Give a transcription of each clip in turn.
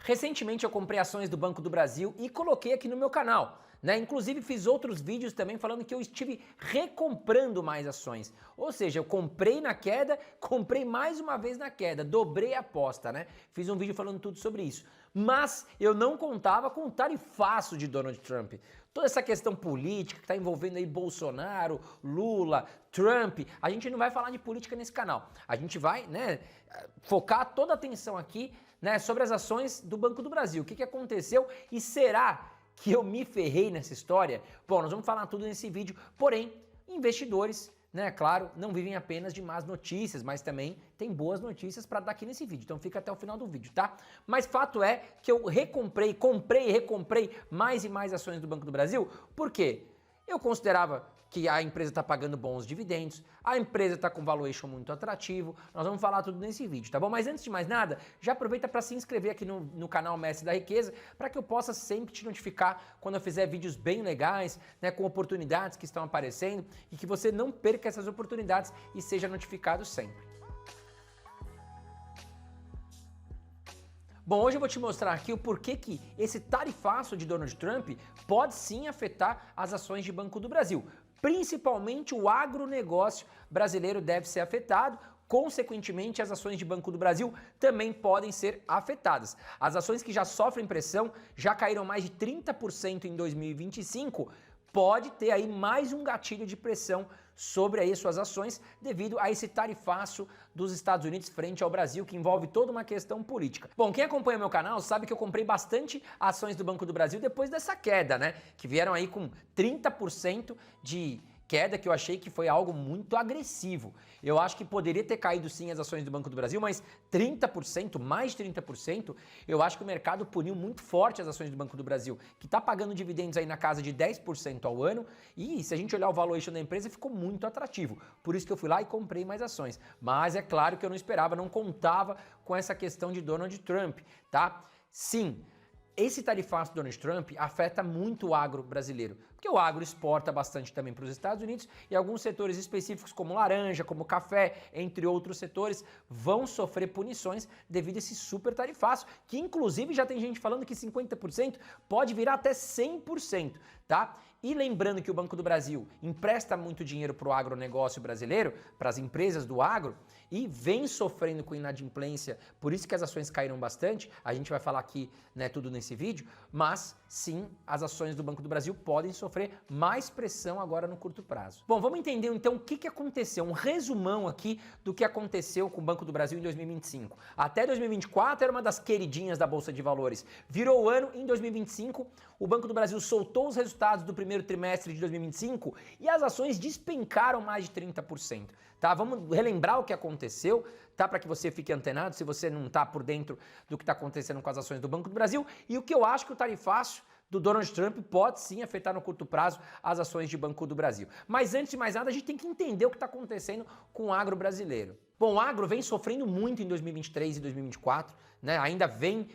Recentemente eu comprei ações do Banco do Brasil e coloquei aqui no meu canal, né? Inclusive fiz outros vídeos também falando que eu estive recomprando mais ações. Ou seja, eu comprei na queda, comprei mais uma vez na queda, dobrei a aposta, né? Fiz um vídeo falando tudo sobre isso. Mas eu não contava com o tarifaço de Donald Trump. Toda essa questão política que está envolvendo aí Bolsonaro, Lula, Trump, a gente não vai falar de política nesse canal. A gente vai, né, focar toda a atenção aqui, né, sobre as ações do Banco do Brasil. O que aconteceu e será que eu me ferrei nessa história? Bom, nós vamos falar tudo nesse vídeo, porém, investidores, né, claro, não vivem apenas de más notícias, mas também tem boas notícias para dar aqui nesse vídeo, então fica até o final do vídeo, tá? Mas fato é que eu comprei e recomprei mais e mais ações do Banco do Brasil, por quê? Eu considerava que a empresa está pagando bons dividendos, a empresa está com valuation muito atrativo, nós vamos falar tudo nesse vídeo, tá bom? Mas antes de mais nada, já aproveita para se inscrever aqui no canal Mestre da Riqueza, para que eu possa sempre te notificar quando eu fizer vídeos bem legais, né, com oportunidades que estão aparecendo e que você não perca essas oportunidades e seja notificado sempre. Bom, hoje eu vou te mostrar aqui o porquê que esse tarifaço de Donald Trump pode sim afetar as ações de Banco do Brasil. Principalmente o agronegócio brasileiro deve ser afetado, consequentemente as ações de Banco do Brasil também podem ser afetadas. As ações que já sofrem pressão, já caíram mais de 30% em 2025, pode ter aí mais um gatilho de pressão sobre aí suas ações devido a esse tarifaço dos Estados Unidos frente ao Brasil, que envolve toda uma questão política. Bom, quem acompanha meu canal sabe que eu comprei bastante ações do Banco do Brasil depois dessa queda, né? Que vieram aí com 30% de queda, que eu achei que foi algo muito agressivo. Eu acho que poderia ter caído sim as ações do Banco do Brasil, mas 30%, mais de 30%, eu acho que o mercado puniu muito forte as ações do Banco do Brasil, que está pagando dividendos aí na casa de 10% ao ano, e se a gente olhar o valuation da empresa, ficou muito atrativo. Por isso que eu fui lá e comprei mais ações. Mas é claro que eu não esperava, não contava com essa questão de Donald Trump, tá? Sim, esse tarifaço do Donald Trump afeta muito o agro brasileiro, porque o agro exporta bastante também para os Estados Unidos e alguns setores específicos como laranja, como café, entre outros setores, vão sofrer punições devido a esse super tarifaço, que inclusive já tem gente falando que 50% pode virar até 100%, tá? E lembrando que o Banco do Brasil empresta muito dinheiro para o agronegócio brasileiro, para as empresas do agro, e vem sofrendo com inadimplência, por isso que as ações caíram bastante, a gente vai falar aqui, né, tudo nesse vídeo, mas sim, as ações do Banco do Brasil podem sofrer mais pressão agora no curto prazo. Bom, vamos entender então o que aconteceu, um resumão aqui do que aconteceu com o Banco do Brasil em 2025. Até 2024 era uma das queridinhas da Bolsa de Valores, virou o ano, em 2025 o Banco do Brasil soltou os resultados do primeiro trimestre de 2025 e as ações despencaram mais de 30%, tá? Vamos relembrar o que aconteceu, tá? Para que você fique antenado, se você não tá por dentro do que está acontecendo com as ações do Banco do Brasil, e o que eu acho que o tarifaço do Donald Trump pode sim afetar no curto prazo as ações de Banco do Brasil. Mas antes de mais nada, a gente tem que entender o que está acontecendo com o agro brasileiro. Bom, o agro vem sofrendo muito em 2023 e 2024, né? Ainda vem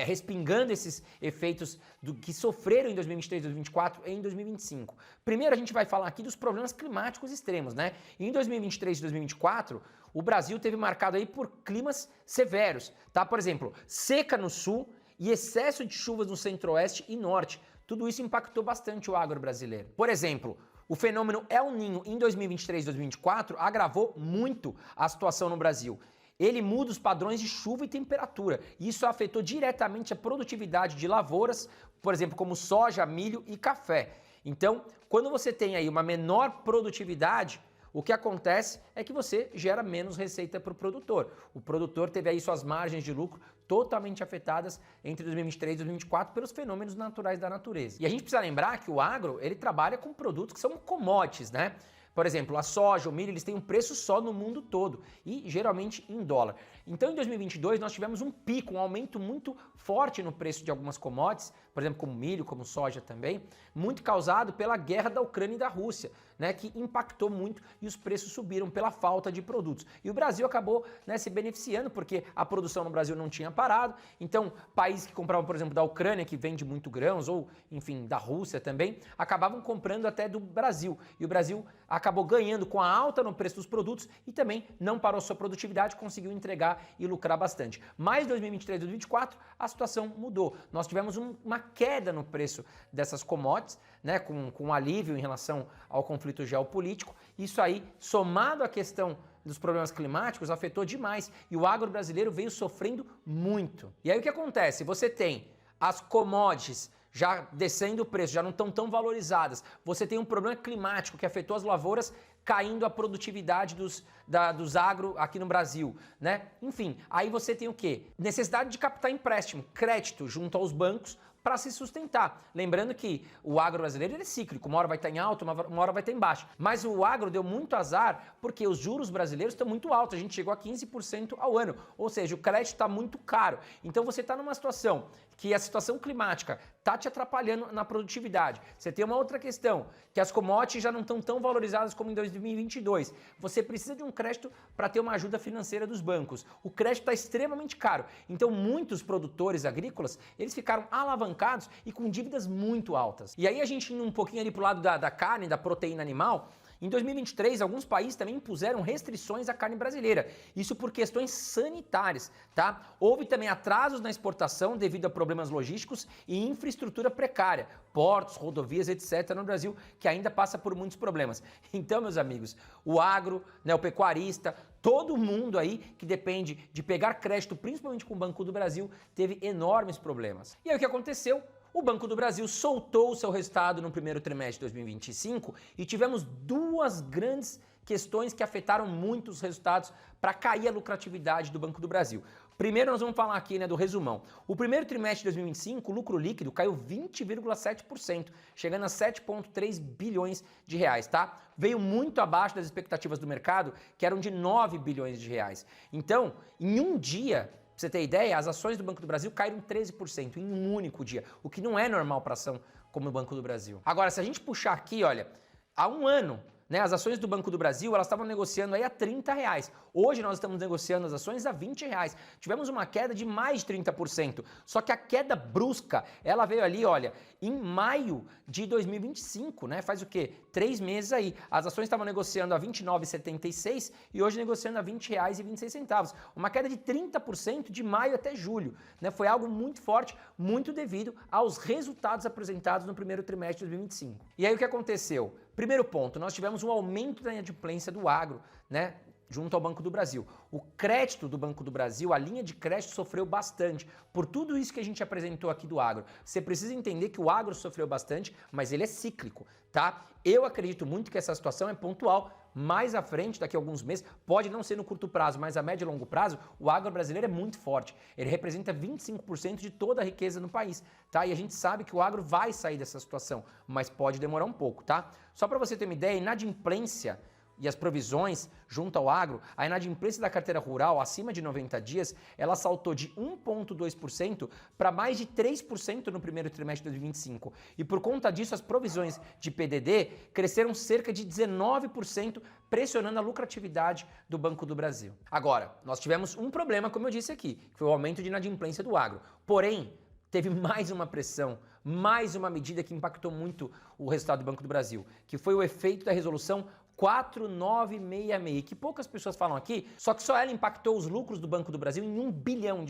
respingando esses efeitos do que sofreram em 2023 e 2024 em 2025. Primeiro a gente vai falar aqui dos problemas climáticos extremos, né? Em 2023 e 2024, o Brasil teve marcado aí por climas severos, tá? Por exemplo, seca no sul e excesso de chuvas no centro-oeste e norte. Tudo isso impactou bastante o agro brasileiro. Por exemplo, o fenômeno El Niño em 2023 e 2024 agravou muito a situação no Brasil. Ele muda os padrões de chuva e temperatura, e isso afetou diretamente a produtividade de lavouras, por exemplo, como soja, milho e café. Então, quando você tem aí uma menor produtividade, o que acontece é que você gera menos receita para o produtor. O produtor teve aí suas margens de lucro totalmente afetadas entre 2023 e 2024 pelos fenômenos naturais da natureza. E a gente precisa lembrar que o agro, ele trabalha com produtos que são commodities, né? Por exemplo, a soja, o milho, eles têm um preço só no mundo todo e geralmente em dólar. Então em 2022 nós tivemos um pico, um aumento muito forte no preço de algumas commodities, por exemplo, como milho, como soja também, muito causado pela guerra da Ucrânia e da Rússia, né, que impactou muito e os preços subiram pela falta de produtos. E o Brasil acabou, né, se beneficiando porque a produção no Brasil não tinha parado, então países que compravam, por exemplo, da Ucrânia, que vende muito grãos, ou enfim, da Rússia também, acabavam comprando até do Brasil. E o Brasil acabou ganhando com a alta no preço dos produtos e também não parou sua produtividade, conseguiu entregar pegar e lucrar bastante. Mas 2023 e 2024 a situação mudou. Nós tivemos uma queda no preço dessas commodities, né, com alívio em relação ao conflito geopolítico. Isso aí, somado à questão dos problemas climáticos, afetou demais e o agro brasileiro veio sofrendo muito. E aí o que acontece? Você tem as commodities já descendo o preço, já não estão tão valorizadas. Você tem um problema climático que afetou as lavouras, caindo a produtividade dos agro aqui no Brasil, né? Enfim, aí você tem o quê? Necessidade de captar empréstimo, crédito junto aos bancos para se sustentar. Lembrando que o agro brasileiro é cíclico, uma hora vai estar em alta, uma hora vai estar em baixa. Mas o agro deu muito azar porque os juros brasileiros estão muito altos, a gente chegou a 15% ao ano, ou seja, o crédito está muito caro. Então você está numa situação que a situação climática está te atrapalhando na produtividade. Você tem uma outra questão, que as commodities já não estão tão valorizadas como em 2022. Você precisa de um crédito para ter uma ajuda financeira dos bancos. O crédito está extremamente caro. Então muitos produtores agrícolas, eles ficaram alavancados e com dívidas muito altas. E aí a gente indo um pouquinho ali para o lado da carne, da proteína animal, em 2023, alguns países também impuseram restrições à carne brasileira, isso por questões sanitárias, tá? Houve também atrasos na exportação devido a problemas logísticos e infraestrutura precária, portos, rodovias, etc. no Brasil, que ainda passa por muitos problemas. Então, meus amigos, o agro, né, o pecuarista, todo mundo aí que depende de pegar crédito, principalmente com o Banco do Brasil, teve enormes problemas. E aí o que aconteceu? O Banco do Brasil soltou o seu resultado no primeiro trimestre de 2025 e tivemos duas grandes questões que afetaram muito os resultados para cair a lucratividade do Banco do Brasil. Primeiro nós vamos falar aqui, né, do resumão. O primeiro trimestre de 2025, o lucro líquido caiu 20,7%, chegando a 7,3 bilhões de reais, tá? Veio muito abaixo das expectativas do mercado, que eram de 9 bilhões de reais. Então, em um dia, pra você ter ideia, as ações do Banco do Brasil caíram 13% em um único dia, o que não é normal para ação como o Banco do Brasil. Agora, se a gente puxar aqui, olha, há um ano, né, as ações do Banco do Brasil, elas estavam negociando aí a R$30. Hoje nós estamos negociando as ações a R$20. Tivemos uma queda de mais de 30%. Só que a queda brusca, ela veio ali, olha, em maio de 2025, né? Faz o quê? 3 meses aí. As ações estavam negociando a R$29,76 e hoje negociando a R$20,26. Uma queda de 30% de maio até julho, né? Foi algo muito forte, muito devido aos resultados apresentados no primeiro trimestre de 2025. E aí o que aconteceu? Primeiro ponto, nós tivemos um aumento da inadimplência do agro, né, junto ao Banco do Brasil. O crédito do Banco do Brasil, a linha de crédito sofreu bastante por tudo isso que a gente apresentou aqui do agro. Você precisa entender que o agro sofreu bastante, mas ele é cíclico, tá? Eu acredito muito que essa situação é pontual. Mais à frente, daqui a alguns meses, pode não ser no curto prazo, mas a médio e longo prazo, o agro brasileiro é muito forte. Ele representa 25% de toda a riqueza no país, tá? E a gente sabe que o agro vai sair dessa situação, mas pode demorar um pouco, tá? Só para você ter uma ideia, a inadimplência e as provisões junto ao agro, a inadimplência da carteira rural acima de 90 dias, ela saltou de 1,2% para mais de 3% no primeiro trimestre de 2025. E por conta disso, as provisões de PDD cresceram cerca de 19%, pressionando a lucratividade do Banco do Brasil. Agora, nós tivemos um problema, como eu disse aqui, que foi o aumento de inadimplência do agro. Porém, teve mais uma pressão, mais uma medida que impactou muito o resultado do Banco do Brasil, que foi o efeito da resolução 4966, que poucas pessoas falam aqui, só que só ela impactou os lucros do Banco do Brasil em R$1 bilhão,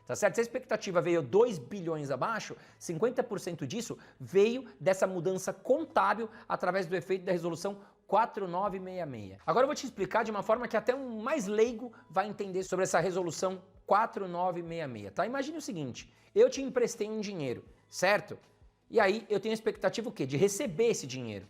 tá certo? Se a expectativa veio 2 bilhões abaixo, 50% disso veio dessa mudança contábil através do efeito da resolução 4966. Agora eu vou te explicar de uma forma que até um mais leigo vai entender sobre essa resolução 4966, tá? Imagine o seguinte, eu te emprestei um dinheiro, certo? E aí eu tenho a expectativa o quê? De receber esse dinheiro.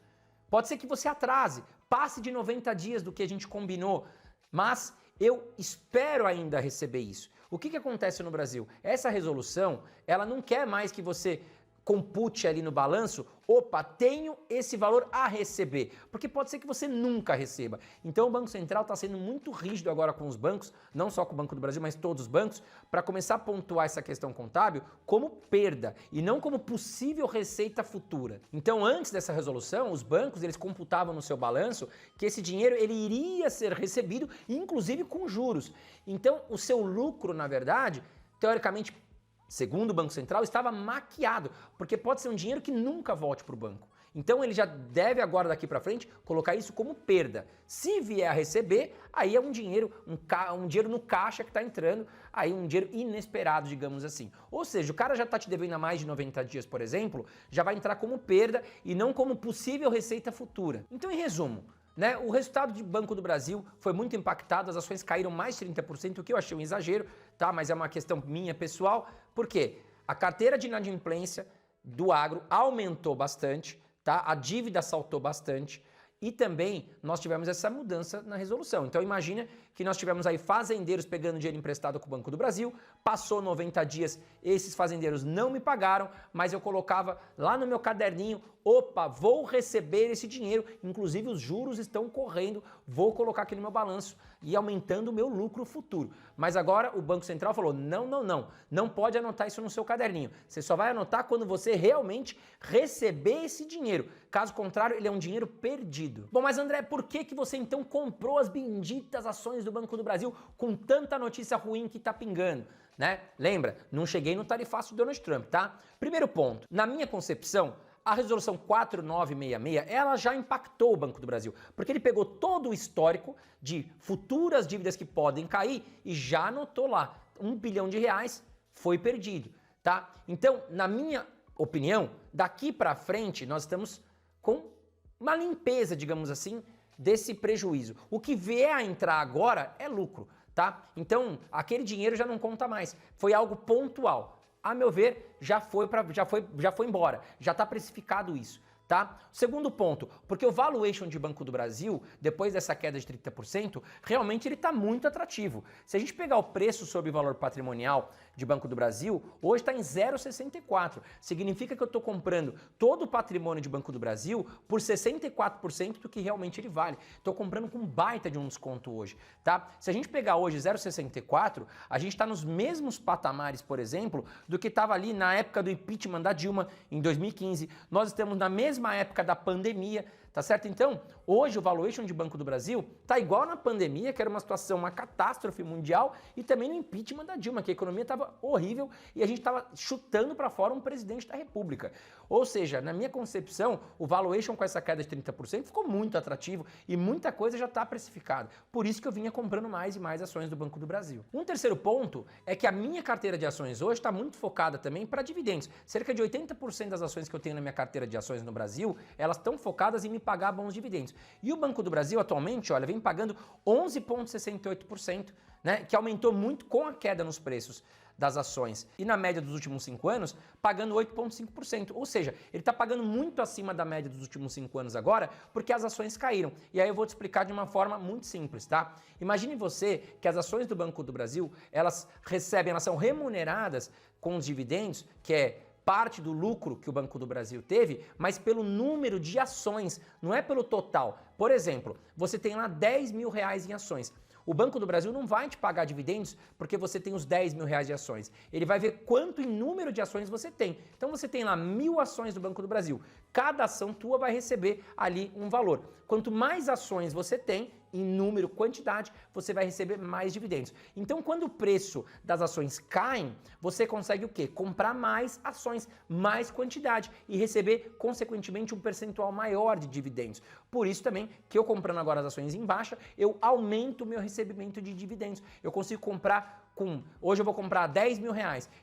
Pode ser que você atrase, passe de 90 dias do que a gente combinou, mas eu espero ainda receber isso. O que acontece no Brasil? Essa resolução, ela não quer mais que você compute ali no balanço, opa, tenho esse valor a receber, porque pode ser que você nunca receba. Então o Banco Central está sendo muito rígido agora com os bancos, não só com o Banco do Brasil, mas todos os bancos, para começar a pontuar essa questão contábil como perda e não como possível receita futura. Então antes dessa resolução, os bancos eles computavam no seu balanço que esse dinheiro ele iria ser recebido, inclusive com juros. Então o seu lucro, na verdade, teoricamente, segundo o Banco Central, estava maquiado, porque pode ser um dinheiro que nunca volte para o banco. Então ele já deve agora daqui para frente colocar isso como perda. Se vier a receber, aí é um dinheiro, um dinheiro no caixa que está entrando, aí um dinheiro inesperado, digamos assim. Ou seja, o cara já está te devendo há mais de 90 dias, por exemplo, já vai entrar como perda e não como possível receita futura. Então, em resumo, né, o resultado de Banco do Brasil foi muito impactado, as ações caíram mais de 30%, o que eu achei um exagero, tá? Mas é uma questão minha pessoal, porque a carteira de inadimplência do agro aumentou bastante, tá? A dívida saltou bastante e também nós tivemos essa mudança na resolução. Então imagina que nós tivemos aí fazendeiros pegando dinheiro emprestado com o Banco do Brasil, passou 90 dias, esses fazendeiros não me pagaram, mas eu colocava lá no meu caderninho, opa, vou receber esse dinheiro, inclusive os juros estão correndo, vou colocar aqui no meu balanço e aumentando o meu lucro futuro. Mas agora o Banco Central falou, não pode anotar isso no seu caderninho, você só vai anotar quando você realmente receber esse dinheiro, caso contrário ele é um dinheiro perdido. Bom, mas André, por que você então comprou as benditas ações do Banco do Brasil com tanta notícia ruim que tá pingando? Né? Lembra, não cheguei no tarifaço de Donald Trump, tá? Primeiro ponto, na minha concepção, a resolução 4966, ela já impactou o Banco do Brasil, porque ele pegou todo o histórico de futuras dívidas que podem cair e já anotou lá, R$1 bilhão foi perdido, tá? Então, na minha opinião, daqui para frente nós estamos com uma limpeza, digamos assim, desse prejuízo. O que vier a entrar agora é lucro, tá? Então, aquele dinheiro já não conta mais, foi algo pontual. A meu ver, já foi embora, já está precificado isso, tá? Segundo ponto, porque o valuation de Banco do Brasil, depois dessa queda de 30%, realmente ele está muito atrativo. Se a gente pegar o preço sobre valor patrimonial de Banco do Brasil, hoje está em 0,64. Significa que eu estou comprando todo o patrimônio de Banco do Brasil por 64% do que realmente ele vale. Estou comprando com baita de um desconto hoje, tá? Se a gente pegar hoje 0,64, a gente está nos mesmos patamares, por exemplo, do que estava ali na época do impeachment da Dilma em 2015. Nós estamos na mesma época da pandemia, tá certo? Então, hoje o valuation de Banco do Brasil tá igual na pandemia, que era uma situação, uma catástrofe mundial, e também no impeachment da Dilma, que a economia estava horrível e a gente estava chutando para fora um presidente da República. Ou seja, na minha concepção, o valuation com essa queda de 30% ficou muito atrativo e muita coisa já está precificada. Por isso que eu vinha comprando mais e mais ações do Banco do Brasil. Um terceiro ponto é que a minha carteira de ações hoje está muito focada também para dividendos. Cerca de 80% das ações que eu tenho na minha carteira de ações no Brasil, elas estão focadas em me pagar bons dividendos. E o Banco do Brasil atualmente, olha, vem pagando 11,68%, né, que aumentou muito com a queda nos preços das ações. E na média dos últimos 5 anos, pagando 8,5%. Ou seja, ele está pagando muito acima da média dos últimos 5 anos agora, porque as ações caíram. E aí eu vou te explicar de uma forma muito simples, tá? Imagine você que as ações do Banco do Brasil, elas são remuneradas com os dividendos, que é parte do lucro que o Banco do Brasil teve, mas pelo número de ações, não é pelo total. Por exemplo, você tem lá R$10 mil em ações. O Banco do Brasil não vai te pagar dividendos porque você tem os R$10 mil de ações. Ele vai ver quanto em número de ações você tem. Então você tem lá 1.000 ações do Banco do Brasil. Cada ação tua vai receber ali um valor. Quanto mais ações você tem, em número, quantidade, você vai receber mais dividendos. Então, quando o preço das ações caem, você consegue o quê? Comprar mais ações, mais quantidade e receber, consequentemente, um percentual maior de dividendos. Por isso também que eu comprando agora as ações em baixa, eu aumento o meu recebimento de dividendos. Eu consigo comprar hoje eu vou comprar R$10 mil,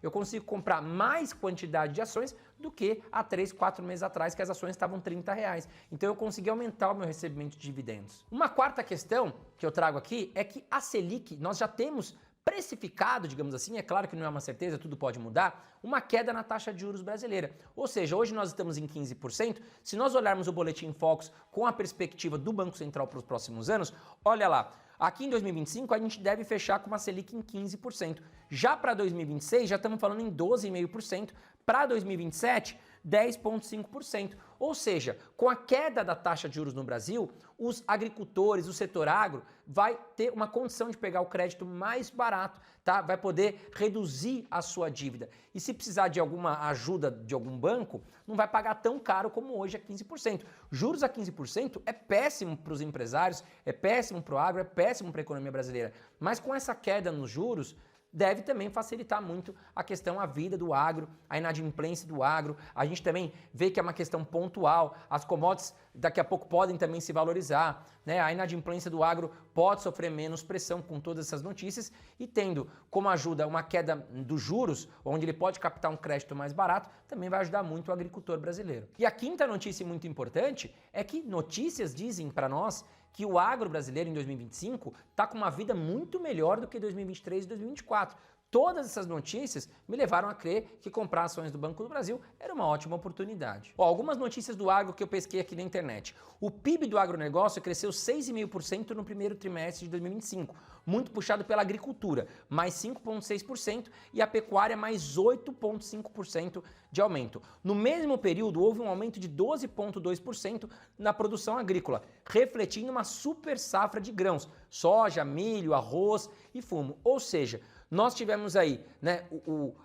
eu consigo comprar mais quantidade de ações do que há 3, 4 meses atrás, que as ações estavam R$30. Então eu consegui aumentar o meu recebimento de dividendos. Uma quarta questão que eu trago aqui é que a Selic, nós já temos precificado, digamos assim, é claro que não é uma certeza, tudo pode mudar, uma queda na taxa de juros brasileira. Ou seja, hoje nós estamos em 15%, se nós olharmos o Boletim Focus com a perspectiva do Banco Central para os próximos anos, olha lá, aqui em 2025 a gente deve fechar com uma Selic em 15%. Já para 2026 já estamos falando em 12,5%, para 2027 10,5%. Ou seja, com a queda da taxa de juros no Brasil, os agricultores, o setor agro, vai ter uma condição de pegar o crédito mais barato, tá? Vai poder reduzir a sua dívida. E se precisar de alguma ajuda de algum banco, não vai pagar tão caro como hoje a 15%. Juros a 15% é péssimo para os empresários, é péssimo para o agro, é péssimo para a economia brasileira. Mas com essa queda nos juros, deve também facilitar muito a questão, a vida do agro, a inadimplência do agro. A gente também vê que é uma questão pontual, as commodities daqui a pouco podem também se valorizar, né? A inadimplência do agro pode sofrer menos pressão com todas essas notícias e tendo como ajuda uma queda dos juros, onde ele pode captar um crédito mais barato, também vai ajudar muito o agricultor brasileiro. E a quinta notícia muito importante é que notícias dizem para nós que o agro brasileiro em 2025 está com uma vida muito melhor do que 2023 e 2024. Todas essas notícias me levaram a crer que comprar ações do Banco do Brasil era uma ótima oportunidade. Algumas notícias do agro que eu pesquei aqui na internet. O PIB do agronegócio cresceu 6,5% no primeiro trimestre de 2025, muito puxado pela agricultura, mais 5,6%, e a pecuária, mais 8,5% de aumento. No mesmo período, houve um aumento de 12,2% na produção agrícola, refletindo uma super safra de grãos, soja, milho, arroz e fumo. Ou seja, nós tivemos aí, né,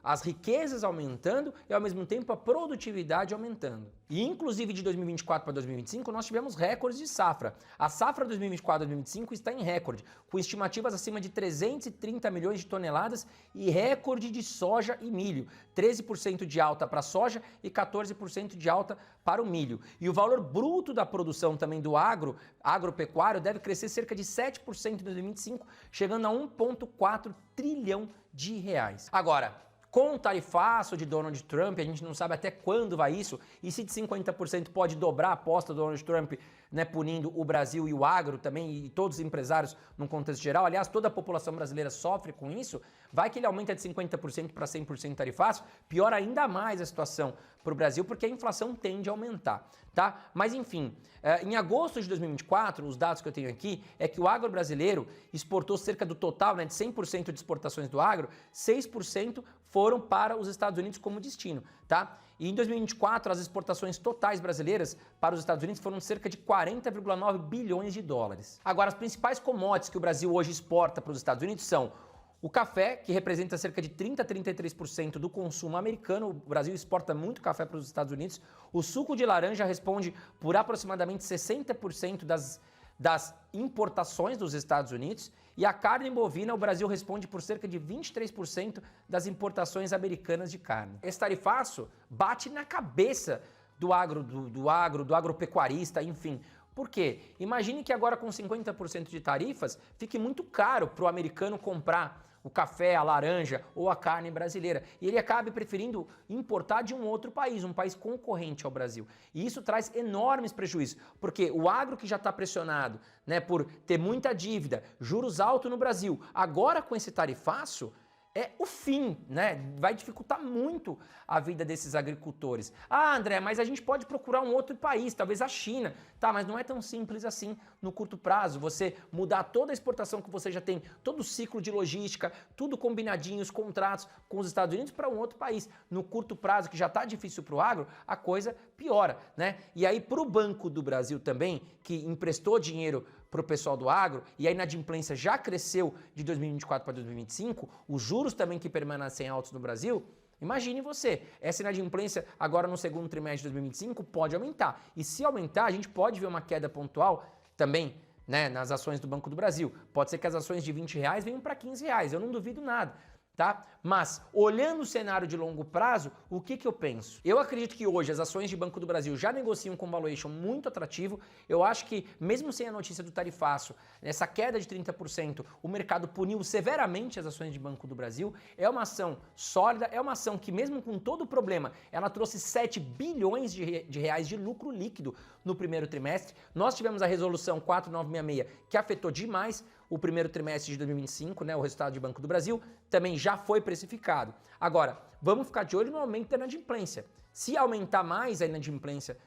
as riquezas aumentando e ao mesmo tempo a produtividade aumentando. E inclusive de 2024 para 2025 nós tivemos recordes de safra. A safra 2024-2025 está em recorde, com estimativas acima de 330 milhões de toneladas e recorde de soja e milho. 13% de alta para a soja e 14% de alta para o milho. E o valor bruto da produção também do agropecuário deve crescer cerca de 7% em 2025, chegando a 1,4 trilhão de reais. Agora, com o tarifaço de Donald Trump, a gente não sabe até quando vai isso, e se de 50% pode dobrar a aposta do Donald Trump, né, punindo o Brasil e o agro também, e todos os empresários num contexto geral. Aliás, toda a população brasileira sofre com isso. Vai que ele aumenta de 50% para 100% tarifaço, piora ainda mais a situação para o Brasil, porque a inflação tende a aumentar, tá? Mas enfim, em agosto de 2024, os dados que eu tenho aqui é que o agro brasileiro exportou cerca do total, né, de 100% de exportações do agro, 6% foram para os Estados Unidos como destino, tá? E em 2024, as exportações totais brasileiras para os Estados Unidos foram cerca de 40,9 bilhões de dólares. Agora, as principais commodities que o Brasil hoje exporta para os Estados Unidos são o café, que representa cerca de 30% a 33% do consumo americano. O Brasil exporta muito café para os Estados Unidos. O suco de laranja responde por aproximadamente 60% das importações dos Estados Unidos. E a carne bovina, o Brasil responde por cerca de 23% das importações americanas de carne. Esse tarifaço bate na cabeça do agropecuarista, enfim. Por quê? Imagine que agora com 50% de tarifas fique muito caro para o americano comprar o café, a laranja ou a carne brasileira. E ele acabe preferindo importar de um outro país, um país concorrente ao Brasil. E isso traz enormes prejuízos, porque o agro que já está pressionado, né, por ter muita dívida, juros altos no Brasil, agora com esse tarifaço, é o fim, né? Vai dificultar muito a vida desses agricultores. Ah, André, mas a gente pode procurar um outro país, talvez a China. Tá, mas não é tão simples assim no curto prazo. Você mudar toda a exportação que você já tem, todo o ciclo de logística, tudo combinadinho, os contratos com os Estados Unidos para um outro país. No curto prazo, que já está difícil para o agro, a coisa piora, né? E aí para o Banco do Brasil também, que emprestou dinheiro para o pessoal do agro, e a inadimplência já cresceu de 2024 para 2025, os juros também que permanecem altos no Brasil, imagine você, essa inadimplência agora no segundo trimestre de 2025 pode aumentar. E se aumentar, a gente pode ver uma queda pontual também, né, nas ações do Banco do Brasil. Pode ser que as ações de R$20 venham para R$15, eu não duvido nada. Tá? Mas, olhando o cenário de longo prazo, o que eu penso? Eu acredito que hoje as ações de Banco do Brasil já negociam com valuation muito atrativo. Eu acho que, mesmo sem a notícia do tarifaço, essa queda de 30%, o mercado puniu severamente as ações de Banco do Brasil. É uma ação sólida, é uma ação que, mesmo com todo o problema, ela trouxe 7 bilhões de reais de lucro líquido no primeiro trimestre. Nós tivemos a resolução 4966, que afetou demais o primeiro trimestre de 2025, né, o resultado de Banco do Brasil, também já foi precificado. Agora, vamos ficar de olho no aumento da inadimplência. Se aumentar mais a inadimplência,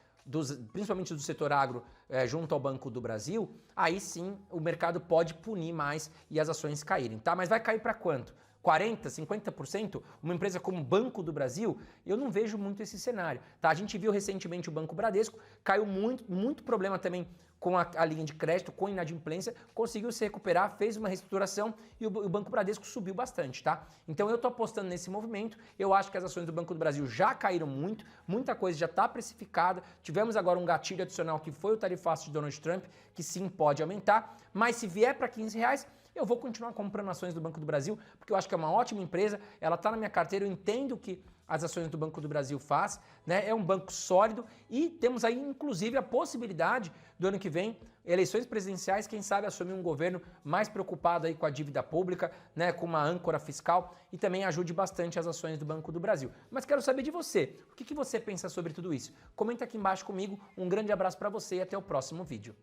principalmente do setor agro, junto ao Banco do Brasil, aí sim o mercado pode punir mais e as ações caírem, tá? Mas vai cair para quanto? 40%, 50%? Uma empresa como o Banco do Brasil, eu não vejo muito esse cenário, tá? A gente viu recentemente o Banco Bradesco, caiu muito problema também com a linha de crédito, com inadimplência, conseguiu se recuperar, fez uma reestruturação e o Banco Bradesco subiu bastante, tá? Então eu tô apostando nesse movimento, eu acho que as ações do Banco do Brasil já caíram muito, muita coisa já está precificada, tivemos agora um gatilho adicional que foi o tarifaço de Donald Trump, que sim pode aumentar, mas se vier para R$15, eu vou continuar comprando ações do Banco do Brasil, porque eu acho que é uma ótima empresa, ela está na minha carteira, eu entendo que as ações do Banco do Brasil faz, né? É um banco sólido e temos aí inclusive a possibilidade do ano que vem, eleições presidenciais, quem sabe assumir um governo mais preocupado aí com a dívida pública, né, com uma âncora fiscal e também ajude bastante as ações do Banco do Brasil. Mas quero saber de você, o que você pensa sobre tudo isso? Comenta aqui embaixo comigo, um grande abraço para você e até o próximo vídeo.